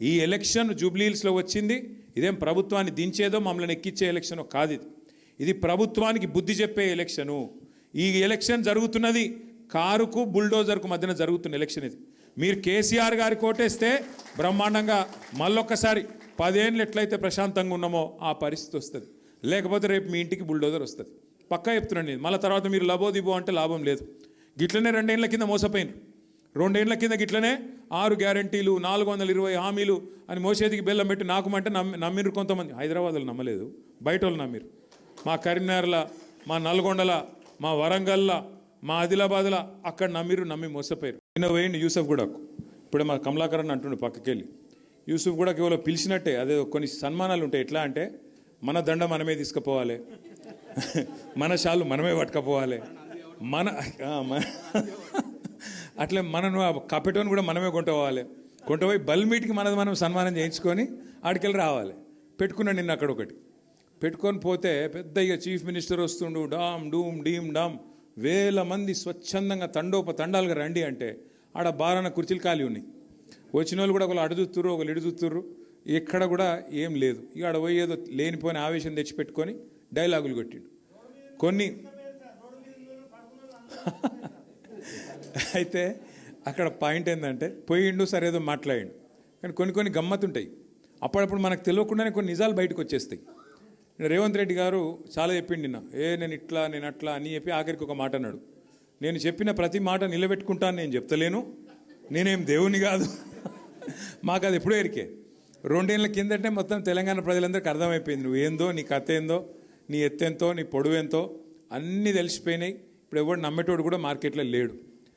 ఈ ఎలక్షన్ జూబ్లీహిల్స్లో వచ్చింది. ఇదేం ప్రభుత్వాన్ని దించేదో మమ్మల్ని ఎక్కించే ఎలక్షన్ కాదు. ఇది ప్రభుత్వానికి బుద్ధి చెప్పే ఎలక్షను. ఈ ఎలక్షన్ జరుగుతున్నది కారుకు బుల్డోజర్కు మధ్యన జరుగుతున్న ఎలక్షన్ ఇది. మీరు కేసీఆర్ గారి కోటేస్తే బ్రహ్మాండంగా మళ్ళొక్కసారి 10 ఏళ్ళు ఎట్లయితే ప్రశాంతంగా ఉన్నామో ఆ పరిస్థితి వస్తుంది. లేకపోతే రేపు మీ ఇంటికి బుల్డోజర్ వస్తుంది. పక్కా చెప్తున్నాను నేను. మళ్ళీ తర్వాత మీరు లబోదిబో అంటే లాభం లేదు. గిట్లనే 2 ఏళ్ల కింద మోసపోయినారు. 2 ఏళ్ల కింద గిట్లనే 6 గ్యారంటీలు 420 హామీలు అని మోసేదికి బెల్లం పెట్టి నాకుమంటే నమ్మిరు కొంతమంది. హైదరాబాద్లో నమ్మలేదు, బయట వాళ్ళు నమ్మిరు. మా కరీంనగర్ల, మా నల్గొండల, మా వరంగల్ల, మా ఆదిలాబాద్ల అక్కడ నమ్మి మోసపోయారు. నిన్న వేయండి యూసఫ్ గూడకు. ఇప్పుడే మా కమలాకరన్ అంటుండే పక్కకెళ్ళి. యూసఫ్ కూడా కేవలం పిలిచినట్టే. అదే కొన్ని సన్మానాలు ఉంటాయి. ఎట్లా అంటే మన దండ మనమే తీసుకుపోవాలి, మన షాలు మనమే పట్టుకపోవాలి, అట్లే మనను కపెటోని కూడా మనమే కొంటపోయి బల్మీటికి మనది మనం సన్మానం చేయించుకొని ఆడికెళ్ళి రావాలి. పెట్టుకున్నాను నిన్న అక్కడ ఒకటి పెట్టుకొని పోతే పెద్ద ఇక చీఫ్ మినిస్టర్ వస్తుండు. డామ్ డూమ్ డీమ్ డామ్ వేల మంది స్వచ్ఛందంగా తండాలుగా రండి అంటే ఆడ బారాన కుర్చీలు ఖాళీ ఉన్నాయి. వచ్చిన వాళ్ళు కూడా ఒకళ్ళు అటు చూస్తుర్రు, ఒకళ్ళు ఇటు చూస్తుర్రు. ఎక్కడ కూడా ఏం లేదు. ఇక ఆడ పోయి ఏదో లేనిపోయిన ఆవేశం తెచ్చిపెట్టుకొని డైలాగులు కొట్టిండు కొన్ని. అయితే అక్కడ పాయింట్ ఏంటంటే పోయిండు, సరే ఏదో మాట్లాడిండు. కానీ కొన్ని గమ్మత్తుంటాయి. అప్పుడప్పుడు మనకు తెలియకుండానే కొన్ని నిజాలు బయటకు వచ్చేస్తాయి. రేవంత్ రెడ్డి గారు చాలా చెప్పిండు నిన్న. నేను ఇట్లా నేను అట్లా అని చెప్పి ఆఖరికి ఒక మాట అన్నాడు. నేను చెప్పిన ప్రతి మాట నిలబెట్టుకుంటాను, నేను చెప్తలేను, నేనేం దేవుని కాదు. మాకు అది ఎప్పుడూ ఎరికే. 2 ఏళ్ల కిందటే మొత్తం తెలంగాణ ప్రజలందరికీ అర్థమైపోయింది. నువ్వు ఏందో, నీ కథ ఏందో, నీ ఎత్తెంతో, నీ పొడవు ఎంతో అన్నీ తెలిసిపోయినాయి. ఇప్పుడు ఎవడు నమ్మేటోడు కూడా మార్కెట్లో లేడు.